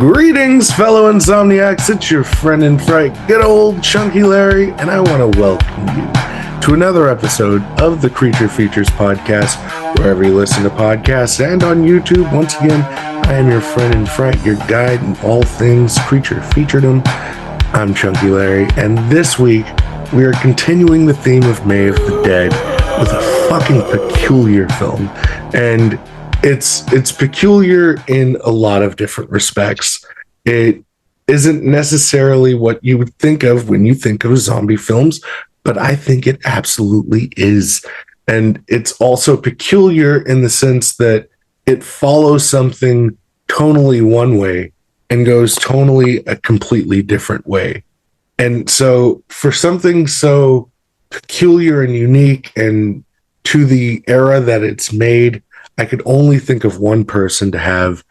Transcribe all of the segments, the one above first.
Greetings, fellow insomniacs. It's your friend in fright, good old Chunky Larry, and I want to welcome you to another episode of the Creature Features podcast, wherever you listen to podcasts and on YouTube. Once again, I am your friend in fright, your guide in all things creature featuredom. I'm Chunky Larry, and this week we are continuing the theme of May of the Dead with a fucking peculiar film, and it's peculiar in a lot of different respects. It isn't necessarily what you would think of when you think of zombie films, but I think it absolutely is. And it's also peculiar in the sense that it follows something tonally one way and goes tonally a completely different way. And so for something so peculiar and unique and to the era that it's made, I could only think of one person to have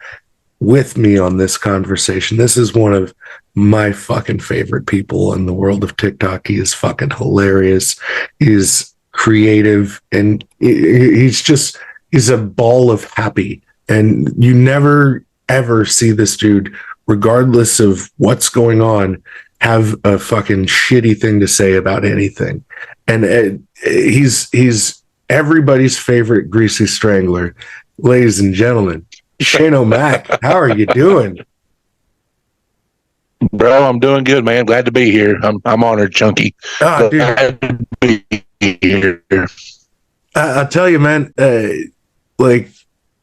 with me on this conversation. This is one of my fucking favorite people in the world of TikTok. He is fucking hilarious. He's creative, and he's a ball of happy. And you never, ever see this dude, regardless of what's going on, have a fucking shitty thing to say about anything. And he's everybody's favorite greasy strangler. Ladies and gentlemen, Shane O'Mac, how are you doing? Bro, I'm doing good, man. Glad to be here. I'm honored, Chunky. Dude. To be here. I'll tell you, man, like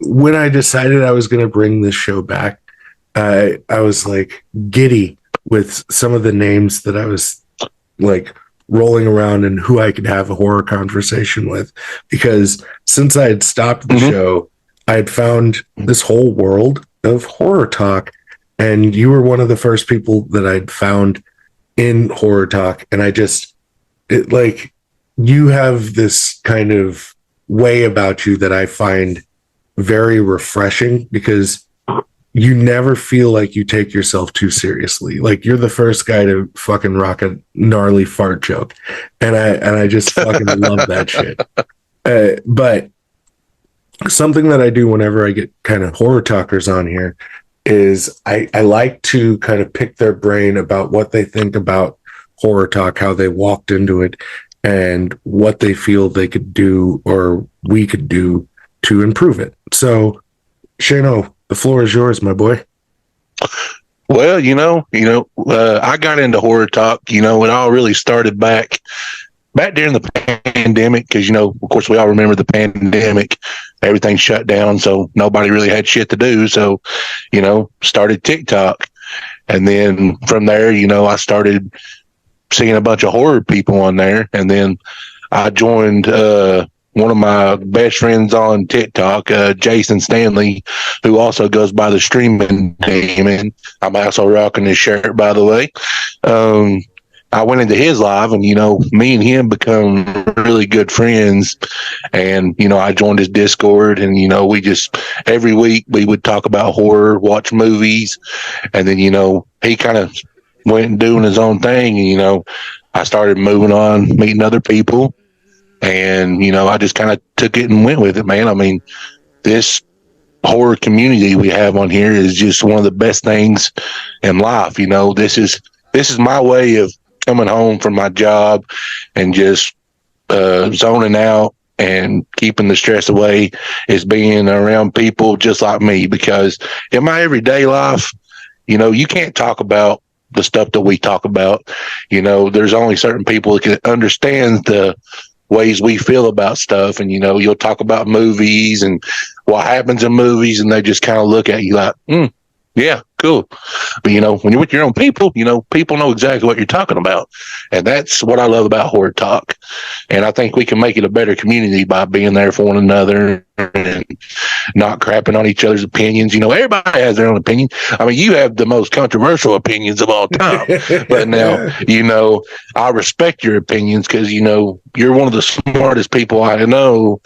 when I decided I was going to bring this show back, I was like giddy with some of the names that I was like rolling around and who I could have a horror conversation with, because since I had stopped the show, I had found this whole world of horror talk, and you were one of the first people that I'd found in horror talk. And you have this kind of way about you that I find very refreshing, because you never feel like you take yourself too seriously. Like, you're the first guy to fucking rock a gnarly fart joke. And I just fucking love that shit. But something that I do whenever I get kind of horror talkers on here is I like to kind of pick their brain about what they think about horror talk, how they walked into it, and what they feel they could do or we could do to improve it. So, Shano, the floor is yours, my boy. Well, I got into horror talk. It all really started back during the pandemic, because of course we all remember the pandemic. Everything shut down, so nobody really had shit to do. So, started TikTok, and then from there, I started seeing a bunch of horror people on there, and then I joined one of my best friends on TikTok, Jason Stanley, who also goes by the Streaming Demon. I'm also rocking his shirt, by the way. I went into his live, and, me and him become really good friends. And, I joined his Discord, and, we just, every week we would talk about horror, watch movies. And then, he kind of went and doing his own thing. And, I started moving on, meeting other people. And, I just kind of took it and went with it, man. I mean, this horror community we have on here is just one of the best things in life. This is my way of coming home from my job and just zoning out and keeping the stress away, is being around people just like me. Because in my everyday life, you can't talk about the stuff that we talk about. There's only certain people that can understand the ways we feel about stuff. And, you'll talk about movies and what happens in movies, and they just kind of look at you like, yeah, cool. But, when you're with your own people, people know exactly what you're talking about. And that's what I love about horror talk. And I think we can make it a better community by being there for one another and not crapping on each other's opinions. Everybody has their own opinion. I mean, you have the most controversial opinions of all time. But now, I respect your opinions, because, you're one of the smartest people I know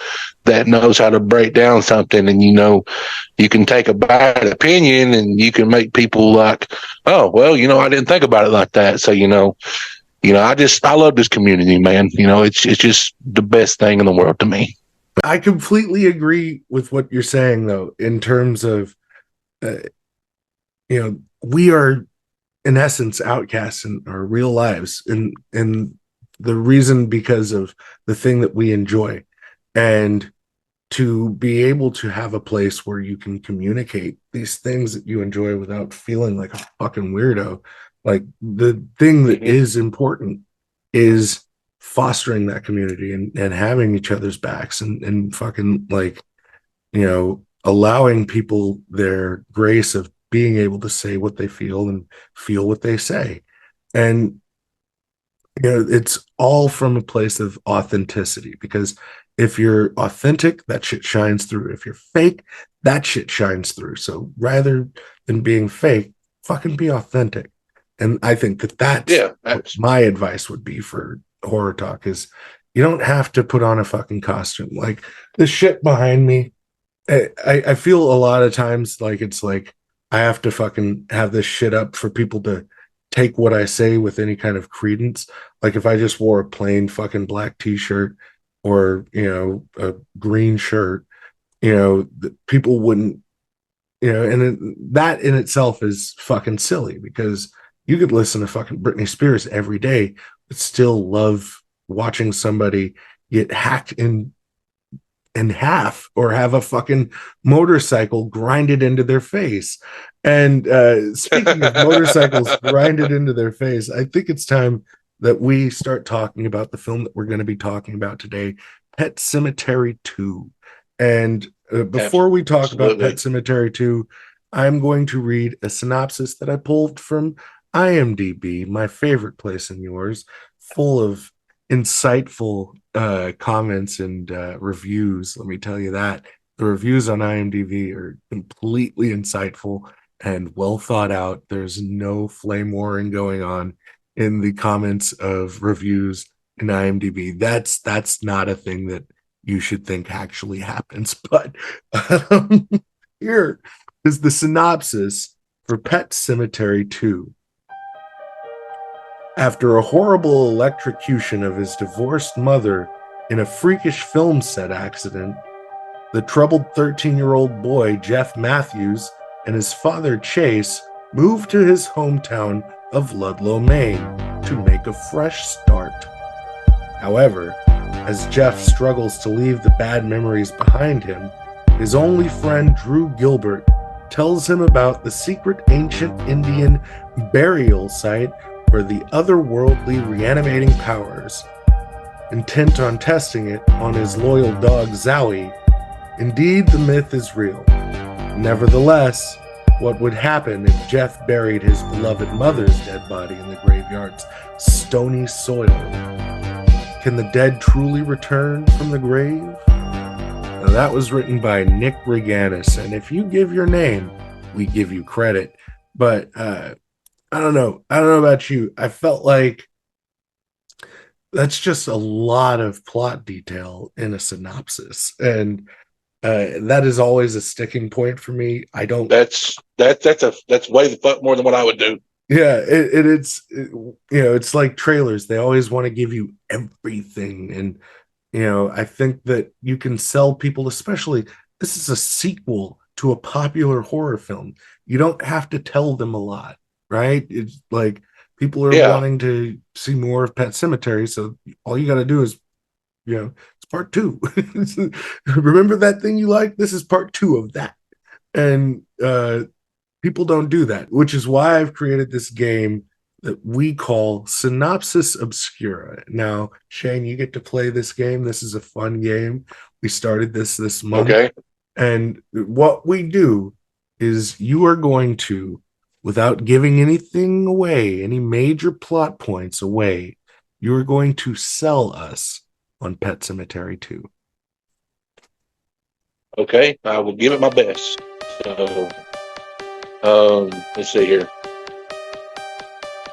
that knows how to break down something. And, you can take a bad opinion and you can make people like, oh, well, I didn't think about it like that. So, I love this community, man. It's just the best thing in the world to me. I completely agree with what you're saying, though, in terms of, we are in essence outcasts in our real lives, and the reason because of the thing that we enjoy. And to be able to have a place where you can communicate these things that you enjoy without feeling like a fucking weirdo. Like, the thing that is important is fostering that community and having each other's backs, and fucking, like, allowing people their grace of being able to say what they feel and feel what they say. And it's all from a place of authenticity, because if you're authentic, that shit shines through. If you're fake, that shit shines through. So rather than being fake, fucking be authentic. And I think that's what my advice would be for horror talk, is you don't have to put on a fucking costume. Like, the shit behind me, I feel a lot of times like it's like I have to fucking have this shit up for people to take what I say with any kind of credence. Like, if I just wore a plain fucking black t-shirt or, a green shirt, people wouldn't, that in itself is fucking silly, because you could listen to fucking Britney Spears every day, but still love watching somebody get hacked in half, or have a fucking motorcycle grinded into their face. And speaking of motorcycles grinded into their face, I think it's time that we start talking about the film that we're going to be talking about today, Pet Sematary 2. And before we talk about Pet Sematary 2, I'm going to read a synopsis that I pulled from IMDb, my favorite place in yours, full of insightful comments and reviews. Let me tell you that the reviews on IMDb are completely insightful and well thought out. There's no flame warring going on in the comments of reviews in IMDb. That's not a thing that you should think actually happens. But here is the synopsis for Pet Sematary 2. After a horrible electrocution of his divorced mother in a freakish film set accident, the troubled 13-year-old boy Jeff Matthews and his father Chase moved to his hometown of Ludlow, Maine, to make a fresh start. However, as Jeff struggles to leave the bad memories behind him, his only friend Drew Gilbert tells him about the secret ancient Indian burial site for the otherworldly reanimating powers. Intent on testing it on his loyal dog Zowie, indeed the myth is real. Nevertheless, what would happen if Jeff buried his beloved mother's dead body in the graveyard's stony soil? Can the dead truly return from the grave? Now, that was written by Nick Reganis, and if you give your name, we give you credit. But I don't know about you. I felt like that's just a lot of plot detail in a synopsis, and that is always a sticking point for me. I don't. That's way the fuck more than what I would do. Yeah, it's like trailers. They always want to give you everything, and I think that you can sell people, especially this is a sequel to a popular horror film. You don't have to tell them a lot, right? It's like people are wanting to see more of Pet Sematary, so all you got to do is, it's part 2. Remember that thing you liked? This is part 2 of that. And people don't do that, which is why I've created this game that we call Synopsis Obscura. Now, Shane, you get to play this game. This is a fun game. We started this month. Okay. And what we do is you are going to, without giving anything away, any major plot points away, you're going to sell us on Pet Sematary 2. Okay, I will give it my best. So, let's see here.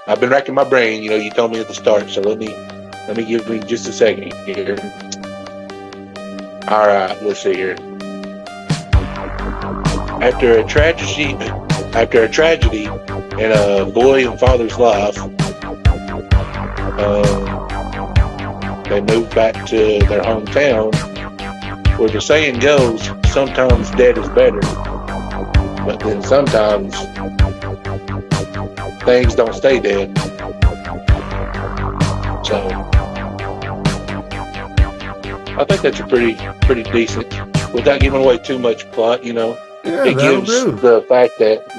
I've been racking my brain. You told me at the start, so let me give me just a second here. All right, let's see here. After a tragedy in a boy and father's life, they moved back to their hometown, where the saying goes, sometimes dead is better, but then sometimes things don't stay dead. So I think that's a pretty decent, without giving away too much plot. Yeah, It that'll gives do. the fact that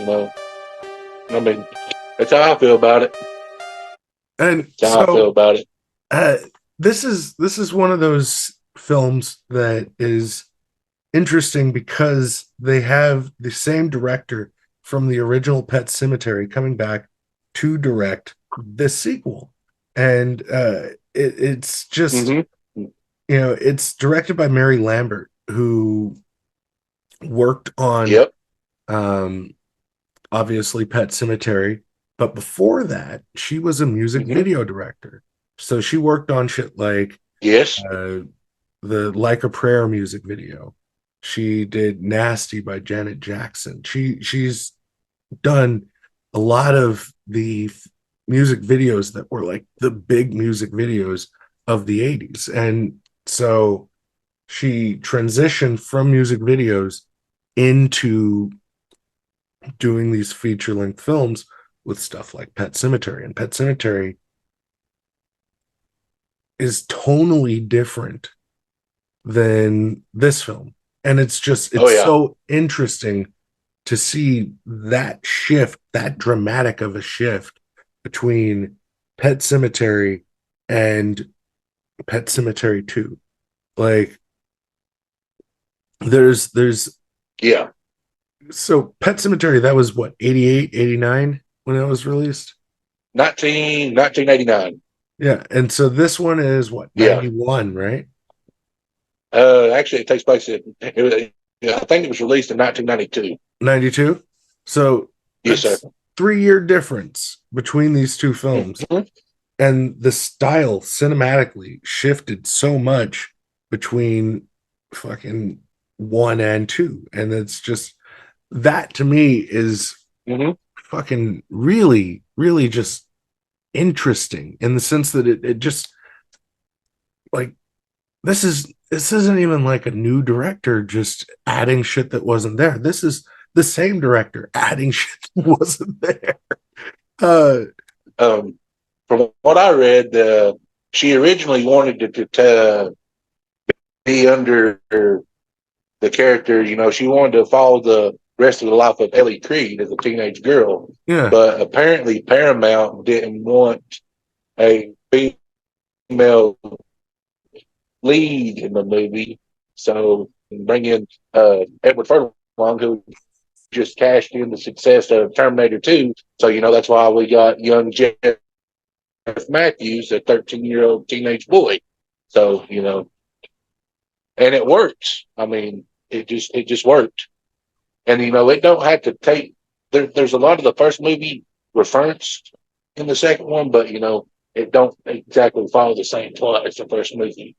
I mean, that's how I feel about it. And That's how I feel about it. uh, this is one of those films that is interesting because they have the same director from the original Pet Cemetery coming back to direct this sequel, and it's just Mm-hmm. it's directed by Mary Lambert, who worked on Yep. um, obviously Pet Cemetery, but before that, she was a music Mm-hmm. video director. So she worked on shit like Yes. uh, the Like a Prayer music video. She did Nasty by Janet Jackson. She's done a lot of the music videos that were like the big music videos of the 80s. And so she transitioned from music videos into doing these feature length films with stuff like Pet Cemetery. And Pet Cemetery is tonally different than this film. And Oh it's yeah. so interesting to see that shift, that dramatic of a shift between Pet Cemetery and Pet Cemetery 2. Like there's Yeah. so Pet Cemetery, that was what, 88, 89 when it was released? 1989. Yeah. And so this one is what, Yeah. 91, right? Actually, it takes place yeah, I think it was released in 1992. 92. So Yes, sir. that's 3 year difference between these two films. Mm-hmm. And the style cinematically shifted so much between fucking one and two. And it's just that to me is Mm-hmm. fucking really, really just interesting in the sense that it just like this isn't even like a new director just adding shit that wasn't there. This is the same director adding shit that wasn't there. Uh From what I read, she originally wanted it to be under the character. She wanted to follow the rest of the life of Ellie Creed as a teenage girl, yeah. but apparently Paramount didn't want a female lead in the movie, so bring in Edward Furlong, who just cashed in the success of Terminator 2. So that's why we got young Jeff Matthews, a 13-year-old teenage boy. So and it works. I mean, it just worked. And it don't have to take. There's a lot of the first movie referenced in the second one, but it don't exactly follow the same plot as the first movie.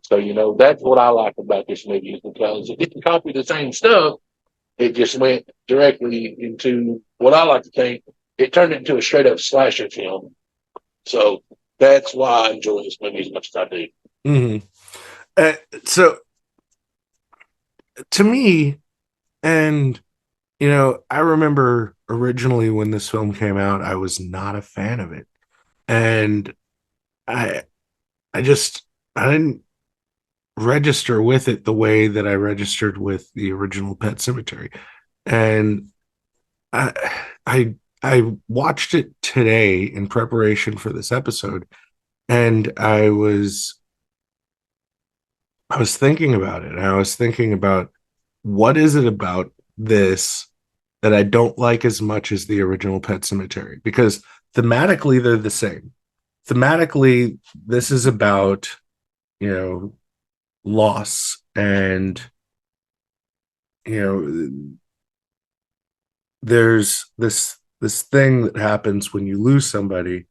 So that's what I like about this movie, is because it didn't copy the same stuff. It just went directly into what I like to think. It turned into a straight up slasher film. So that's why I enjoy this movie as much as I do. Mm-hmm. So to me, and I remember originally when this film came out, I was not a fan of it, and I I just I didn't register with it the way that I registered with the original Pet Cemetery, and I I I watched it today in preparation for this episode, and I was thinking about it. And I was thinking about what is it about this that I don't like as much as the original Pet Cemetery, because thematically they're the same. Thematically, this is about, you know, loss and, you know, there's this thing that happens when you lose somebody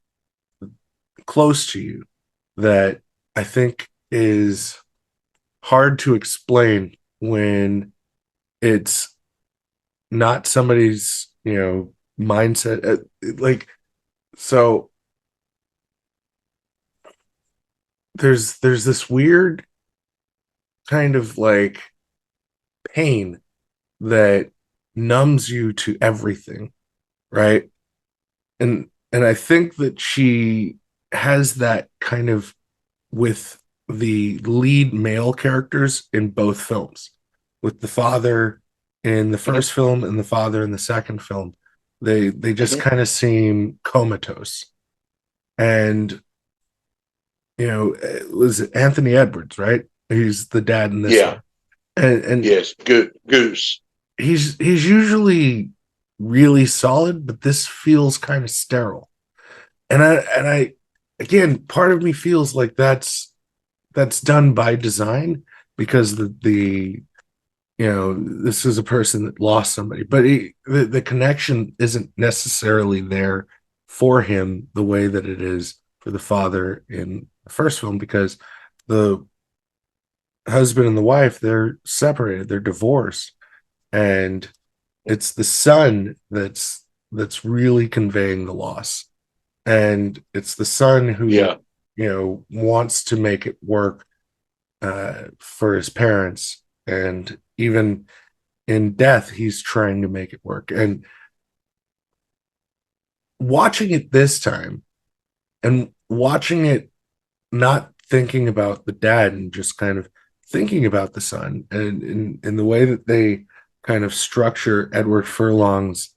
close to you that I think is hard to explain when it's not somebody's mindset, like so there's this weird kind of like pain that numbs you to everything, right? and I think that she has that kind of with the lead male characters in both films, with the father in the Mhm, first film and the father in the second film. They just mhm. kind of seem comatose. And it was Anthony Edwards, right? He's the dad in this Yeah. one. And Yes. Good goose. he's usually really solid, but this feels kind of sterile. And I again, part of me feels like that's done by design because this is a person that lost somebody, but the connection isn't necessarily there for him the way that it is for the father in the first film, because the husband and the wife, they're separated, they're divorced, and it's the son that's really conveying the loss, and it's the son who Yeah. wants to make it work for his parents, and even in death he's trying to make it work. And watching it this time, and watching it not thinking about the dad and just kind of thinking about the son, and in the way that they kind of structure Edward Furlong's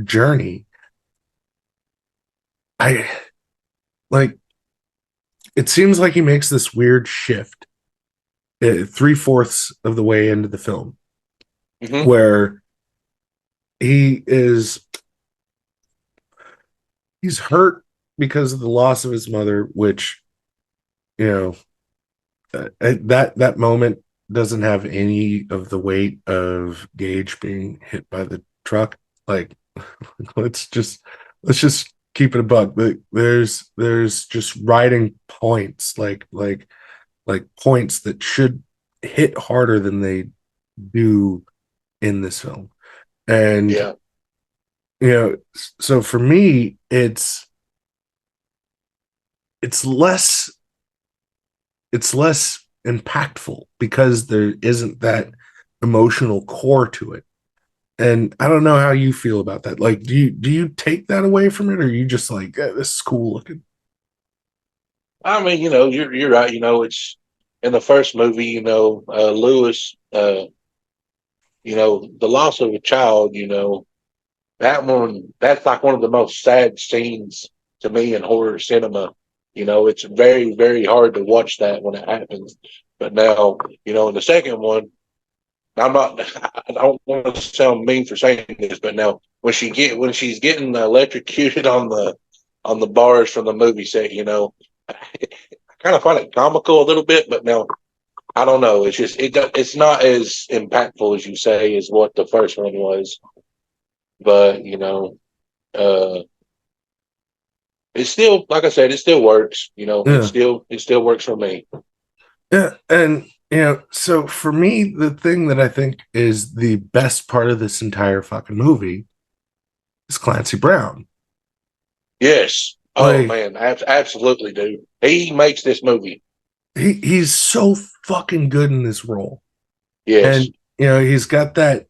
journey, I like it seems like he makes this weird shift 3/4 of the way into the film, Hmm. where he is he's hurt because of the loss of his mother, which you know that moment doesn't have any of the weight of Gage being hit by the truck. Like, let's just let's just keep it a buck. There's just writing points, like points that should hit harder than they do in this film. And Yeah. you know, so for me, it's less it's less impactful because there isn't that emotional core to it. And I don't know how you feel about that. Like, do you take that away from it, or are you just like, this is cool looking? I mean, you're right. It's in the first movie. Lewis. The loss of a child. That one. That's like one of the most sad scenes to me in horror cinema. It's very, very hard to watch that when it happens. But now, in the second one, I'm not. I don't want to sound mean for saying this, but now when she's getting electrocuted on the bars from the movie set, I kind of find it comical a little bit. But now I don't know. It's just it's not as impactful as you say as what the first one was. But uh, it still, like I said, it still works. Yeah, It still works for me. yeah. And so for me, the thing that I think is the best part of this entire fucking movie is Clancy Brown. Yes. Oh Like, man, absolutely, dude. He makes this movie. he's so fucking good in this role. Yes. And he's got that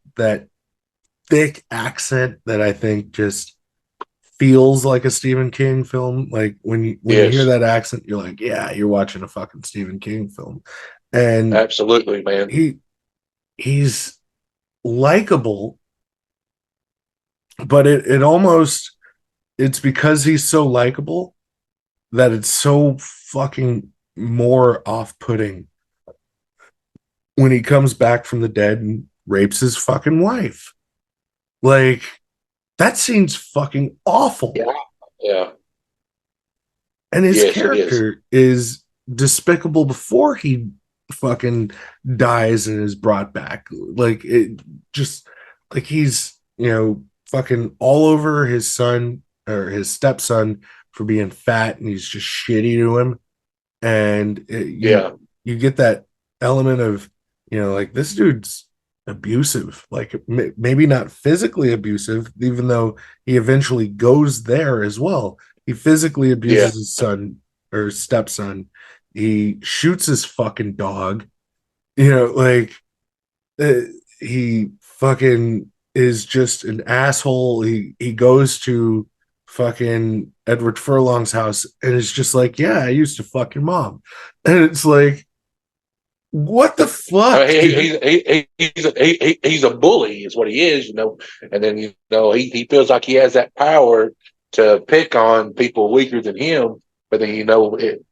thick accent that I think just feels like a Stephen King film. Like, when you hear Yes. that accent, you're like, yeah, you're watching a fucking Stephen King film. And Absolutely, man. he's likable, but it almost it's because he's so likable that it's so fucking more off-putting when he comes back from the dead and rapes his fucking wife. Like, that scene's fucking awful. Yeah. Yeah. And his Yes, it is. character is despicable before he fucking dies and is brought back. Like, it just like he's fucking all over his son or his stepson for being fat, and he's just shitty to him. And Yeah. you get that element of like, this dude's abusive, like maybe not physically abusive, even though he eventually goes there as well. He physically Yeah. abuses his son or stepson. He shoots his fucking dog. Like, uh, he fucking is just an asshole. He goes to fucking Edward Furlong's house and is just like, yeah, I used to fuck your mom. And it's like, what the I fuck, mean, dude? he's a bully, is what he is, And then he feels like he has that power to pick on people weaker than him. But then it,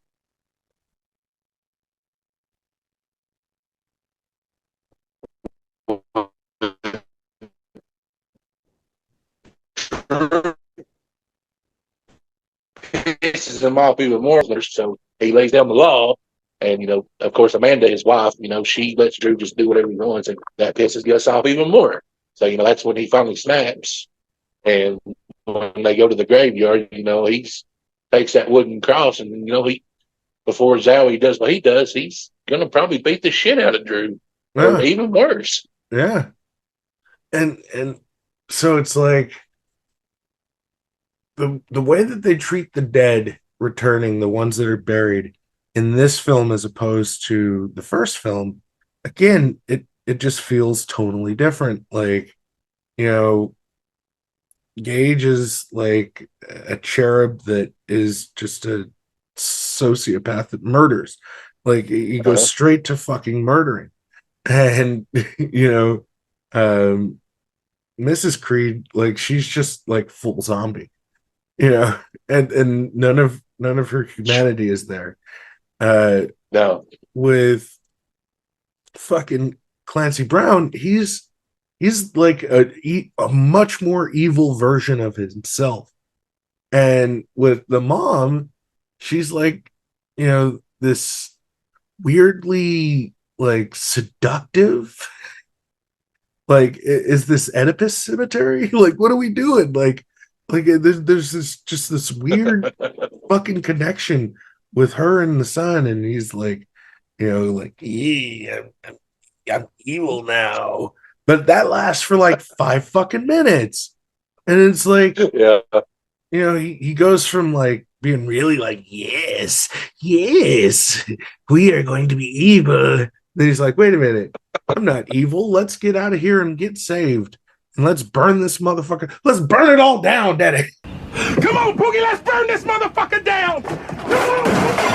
pisses him off even more. So he lays down the law, and of course, Amanda, his wife, she lets Drew just do whatever he wants, and that pisses Gus off even more. So that's when he finally snaps. And when they go to the graveyard, he takes that wooden cross, and he before Zowie does what he does, he's gonna probably beat the shit out of Drew, or Yeah, even worse. yeah. And so it's like the way that they treat the dead returning, the ones that are buried in this film as opposed to the first film, again, it just feels totally different. Like, you know, Gage is like a cherub that is just a sociopath that murders. Like he goes Uh-huh. straight to fucking murdering. And you know, um Mrs. Creed, like she's just like full zombie, you know, and none of her humanity is there. Uh No, with fucking Clancy Brown, he's like a much more evil version of himself. And with the mom, she's like, this weirdly like seductive. Like, is this Oedipus cemetery? Like, what are we doing? Like there's this weird fucking connection with her and the son, and he's like, like, yeah, I'm evil now. But that lasts for like 5 fucking minutes. And it's like, yeah, he goes from like being really like, yes, yes, we are going to be evil. Then he's like, wait a minute, I'm not evil. Let's get out of here and get saved. And let's burn this motherfucker. Let's burn it all down, Daddy. Come on, Boogie, let's burn this motherfucker down! Come on,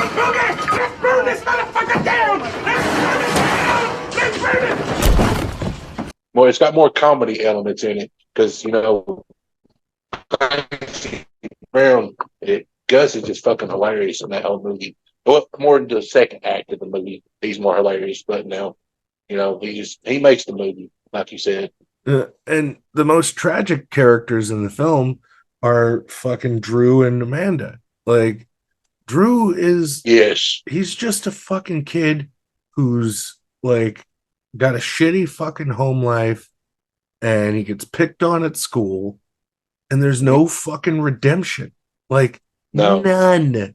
Boogie, let's burn this motherfucker down! Let's burn it down! Let's burn it! well, it's got more comedy elements in it because Brown, Gus is just fucking hilarious in that whole movie. Well, more in the second act of the movie, he's more hilarious. But now, he makes the movie, like you said. And the most tragic characters in the film are fucking Drew and Amanda. Like, Drew is, Yes, he's just a fucking kid who's like got a shitty fucking home life and he gets picked on at school and there's no fucking redemption. Like, no, none.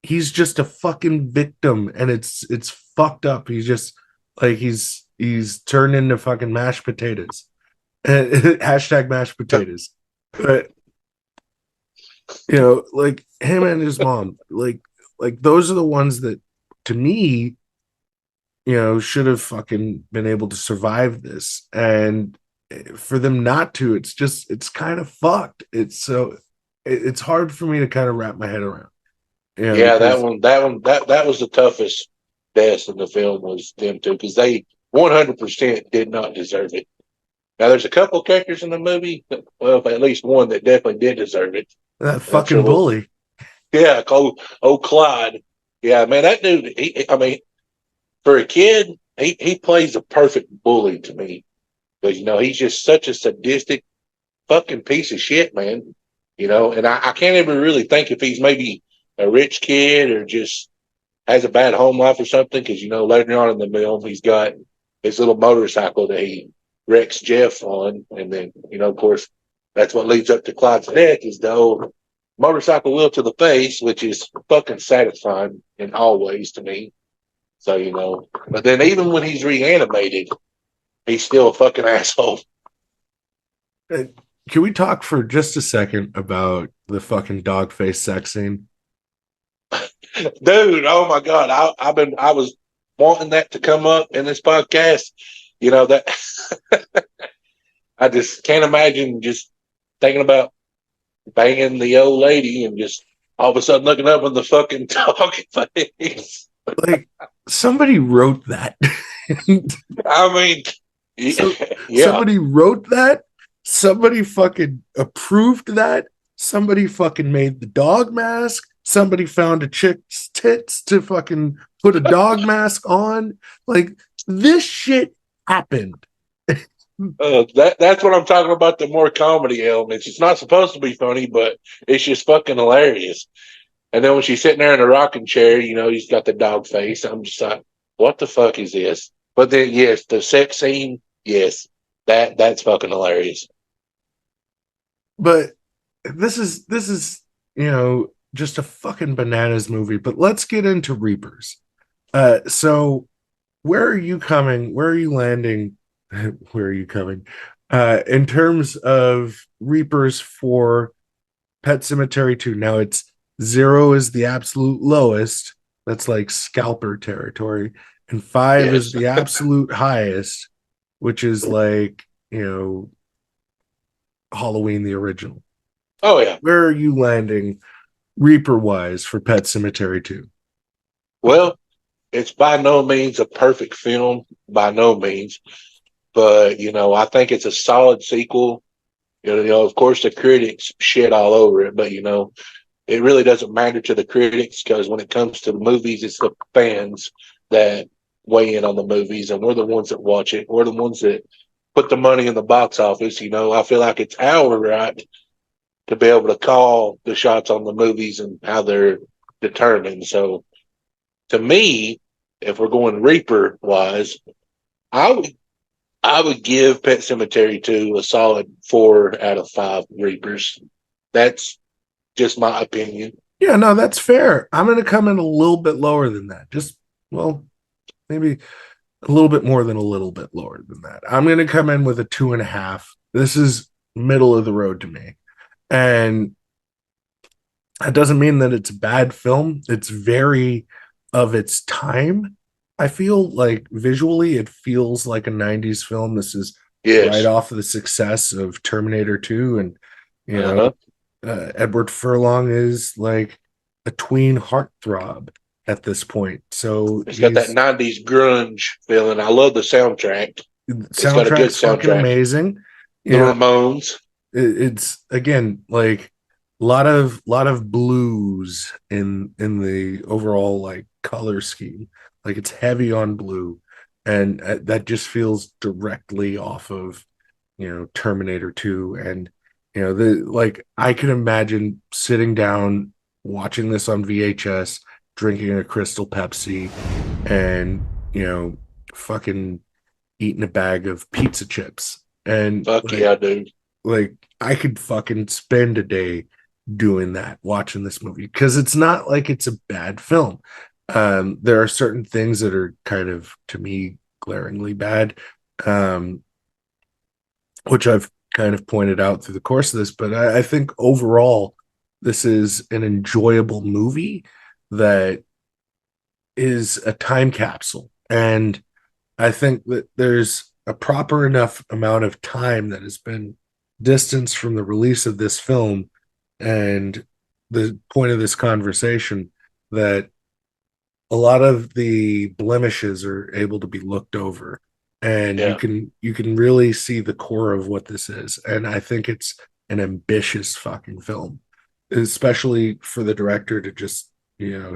He's just a fucking victim and it's fucked up. He's just like he's turned into fucking mashed potatoes. Hashtag mashed potatoes. But like him and his mom, like those are the ones that to me, should have fucking been able to survive this. And for them not to, it's kind of fucked. It's hard for me to kind of wrap my head around. yeah, Because that was the toughest deaths in the film was them two because they 100% did not deserve it. Now, there's a couple of characters in the movie, well, at least one that definitely did deserve it. that And I'm sure fucking bully. yeah, Clyde. Yeah, man, that dude, I mean, for a kid, he plays a perfect bully to me. Because, he's just such a sadistic fucking piece of shit, man. And I can't ever really think if he's maybe a rich kid or just has a bad home life or something. Because, later on in the film, he's got his little motorcycle that he wrecks Jeff on. And then, of course, that's what leads up to Clyde's death is the old motorcycle wheel to the face, which is fucking satisfying in all ways to me. So, but then even when he's reanimated, he's still a fucking asshole. Uh, Can we talk for just a second about the fucking dog face sex scene? Dude, oh my God. I was wanting that to come up in this podcast. That I just can't imagine just thinking about banging the old lady and just all of a sudden looking up in the fucking dog face. Like somebody wrote that. I mean, So yeah, somebody wrote that. Somebody fucking approved that. Somebody fucking made the dog mask. Somebody found a chick's tits to fucking put a dog mask on. Like this shit happened. that's what I'm talking about. The more comedy elements. It's not supposed to be funny, but it's just fucking hilarious. And then when she's sitting there in a rocking chair, he's got the dog face. I'm just like, what the fuck is this? But then, yes, the sex scene, yes, that's fucking hilarious. But this is just a fucking bananas movie. But let's get into Reapers. So where are you coming? Where are you landing? Where are you coming? In terms of Reapers for Pet Cemetery 2. Now it's 0 is the absolute lowest. That's like scalper territory. And 5 is Yes. the absolute highest, which is like, Halloween the original. Oh yeah. Where are you landing Reaper wise for Pet Cemetery 2? Well, it's by no means a perfect film, by no means, but I think it's a solid sequel. Of course, the critics shit all over it, but it really doesn't matter to the critics because when it comes to the movies, it's the fans that weigh in on the movies, and we're the ones that watch it. We're the ones that put the money in the box office. I feel like it's our right to be able to call the shots on the movies and how they're determined. So, to me, if we're going Reaper wise, I would give Pet Cemetery 2 a solid 4 out of 5 Reapers. That's just my opinion. Yeah, no, that's fair. I'm going to come in a little bit lower than that. Well, maybe a little bit more than a little bit lower than that. I'm going to come in with a 2.5. This is middle of the road to me. And that doesn't mean that it's a bad film. It's very of its time. I feel like visually it feels like a 90s film. This is right Yes. off of the success of Terminator 2. And, you know, Uh-huh. Edward Furlong is like a tween heartthrob at this point. So It's got that he's 90s grunge feeling. I love the soundtrack. It's got a good soundtrack's fucking soundtrack. amazing. The You know, Ramones. it's again like a lot of blues in the overall like color scheme. Like it's heavy on blue, and that just feels directly off of Terminator 2. And the like I can imagine sitting down watching this on VHS, drinking a Crystal Pepsi, and fucking eating a bag of pizza chips. And Fuck yeah, dude. like I could fucking spend a day doing that, watching this movie, because it's not like it's a bad film. There are certain things that are kind of, to me, glaringly bad, um, which I've kind of pointed out through the course of this. But I think overall, this is an enjoyable movie that is a time capsule. And I think that there's a proper enough amount of time that has been distanced from the release of this film and the point of this conversation that a lot of the blemishes are able to be looked over, and you Yeah. can really see the core of what this is. And I think it's an ambitious fucking film, especially for the director to just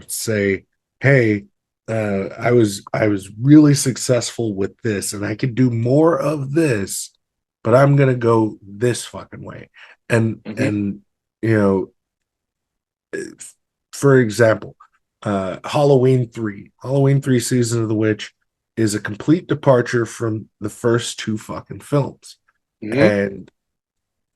say, hey, I was really successful with this and I could do more of this, but I'm gonna go this fucking way. and Hmm. and you know for example, Halloween 3 Season of the Witch is a complete departure from the first two fucking films. Hmm. And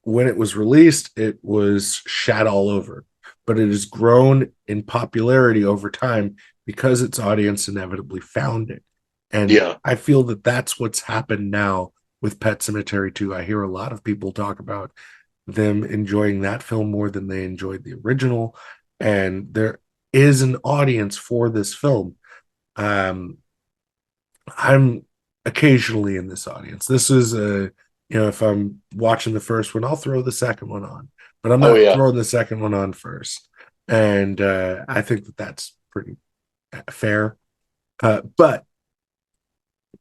when it was released, it was shat all over, but it has grown in popularity over time because its audience inevitably found it. And Yeah. I feel that that's what's happened now with Pet Cemetery 2. I hear a lot of people talk about them enjoying that film more than they enjoyed the original. And there is an audience for this film. Um, I'm occasionally in this audience. This is if I'm watching the first one, I'll throw the second one on. but I'm Oh, not yeah. throwing the second one on first. And I think that that's pretty fair. But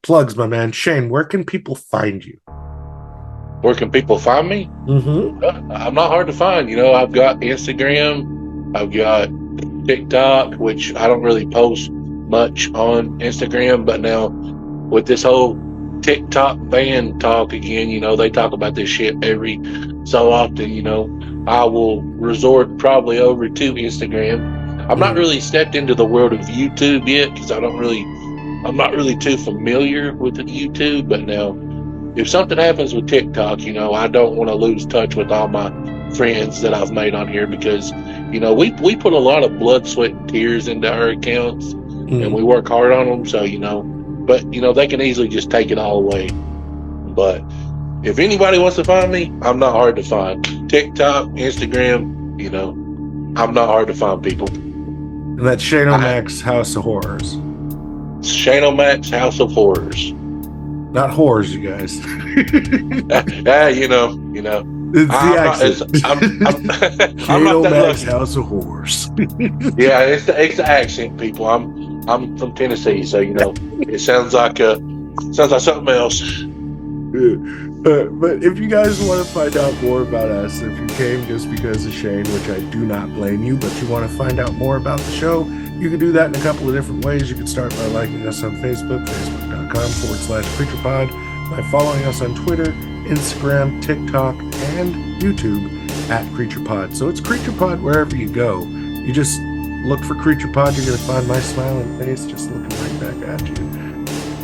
plugs, my man. Shane, where can people find you? Where can people find me? Mm-hmm. I'm not hard to find. I've got Instagram, I've got TikTok, which I don't really post much on Instagram, but now with this whole TikTok ban talk again, they talk about this shit every so often, I will resort probably over to Instagram. I'm not really stepped into the world of YouTube yet because I'm not really too familiar with the YouTube, but now if something happens with TikTok, I don't want to lose touch with all my friends that I've made on here because, we put a lot of blood, sweat, and tears into our accounts and we work hard on them. So, but, they can easily just take it all away. But if anybody wants to find me, I'm not hard to find. TikTok, Instagram, I'm not hard to find people. And that's Shane O'Mac's House of Horrors. Shane O'Mac's House of Horrors. Not whores, you guys. It's the accent. I'm not that lucky. House of Horrors. Yeah, it's the accent, people. I'm from Tennessee, so it sounds like something else. But if you guys want to find out more about us, if you came just because of Shane, which I do not blame you, but you want to find out more about the show, you can do that in a couple of different ways. You can start by liking us on Facebook, facebook.com/CreaturePod, by following us on Twitter, Instagram, TikTok, and YouTube @CreaturePod. So it's CreaturePod wherever you go. You just look for CreaturePod, you're going to find my smiling face just looking right back at you.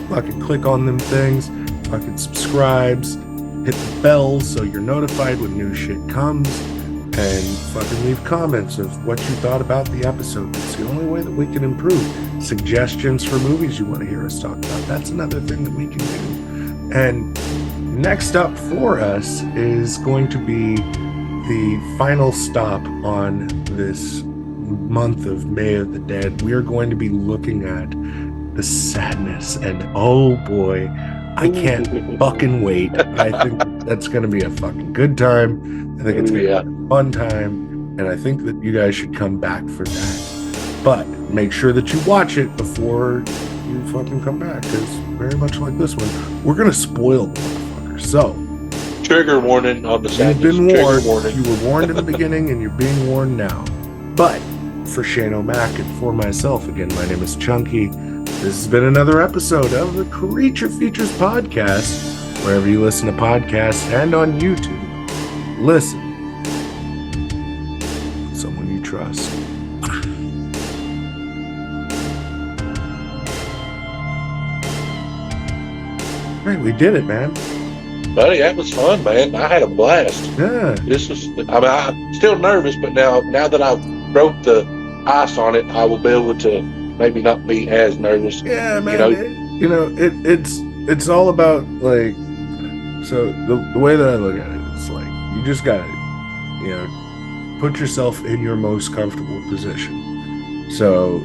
Fucking click on them things, fucking subscribes, hit the bell so you're notified when new shit comes, and fucking leave comments of what you thought about the episode. It's the only way that we can improve. Suggestions for movies you want to hear us talk about, that's another thing that we can do. And next up for us is going to be the final stop on this month of May of the Dead. We are going to be looking at the sadness, and oh boy, I can't fucking wait. I think that's going to be a fucking good time. I think it's going to be a fun time, and I think that you guys should come back for that. But make sure that you watch it before you fucking come back, because very much like this one, we're going to spoil the motherfucker. So, trigger warning on the sadness. You've been warned. You were warned in the beginning, and you're being warned now. But for Shane O'Mac and for myself, again, my name is Chunky. This has been another episode of the Creature Features Podcast. Wherever you listen to podcasts and on YouTube, listen. Someone you trust. Right, we did it, man. Buddy, that was fun, man. I had a blast. Yeah. I'm still nervous, but now that I've broke the ice on it, I will be able to maybe not be as nervous. Yeah, man. It's all about, like, so the way that I look at it is like, you just gotta, put yourself in your most comfortable position. So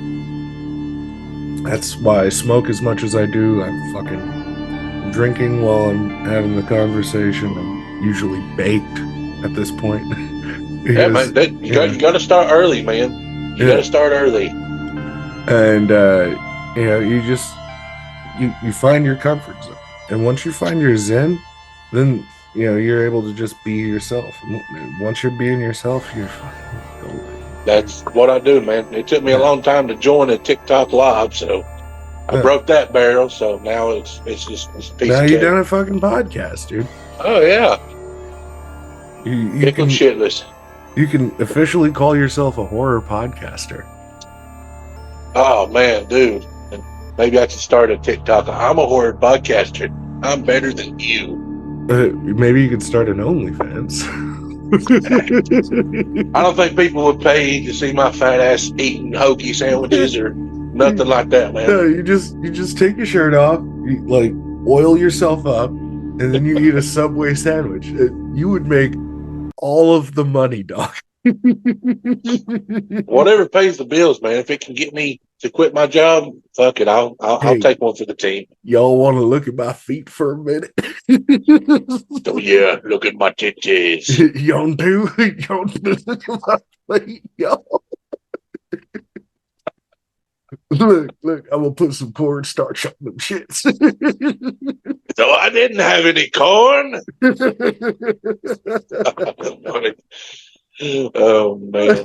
that's why I smoke as much as I do. I'm fucking drinking while I'm having the conversation. I'm usually baked at this point. Yeah, man, you got to start early, man. You got to start early. And you find your comfort zone, and once you find your zen, then you're able to just be yourself. Once you're being yourself, you're fucking golden. That's what I do, man. It took me a long time to join a TikTok live, so I broke that barrel. So now it's just a piece now of you've cake. done a fucking podcast, dude. Oh yeah, you can shitless. You can officially call yourself a horror podcaster. Oh man, dude. And maybe I should start a TikTok. I'm a horror podcaster. I'm better than you. Maybe you could start an OnlyFans. I don't think people would pay to see my fat ass eating hoagie sandwiches or nothing like that, man. No, you just take your shirt off, you, like, oil yourself up, and then you eat a Subway sandwich. You would make all of the money, dog. Whatever pays the bills, man. If it can get me to quit my job, fuck it. I'll Hey. take one for the team. Y'all want to look at my feet for a minute? Oh yeah, look at my titties. Y'all do? Y'all do look at my feet, y'all. Look, I'm gonna put some cornstarch on them shits. So I didn't have any corn. Oh man.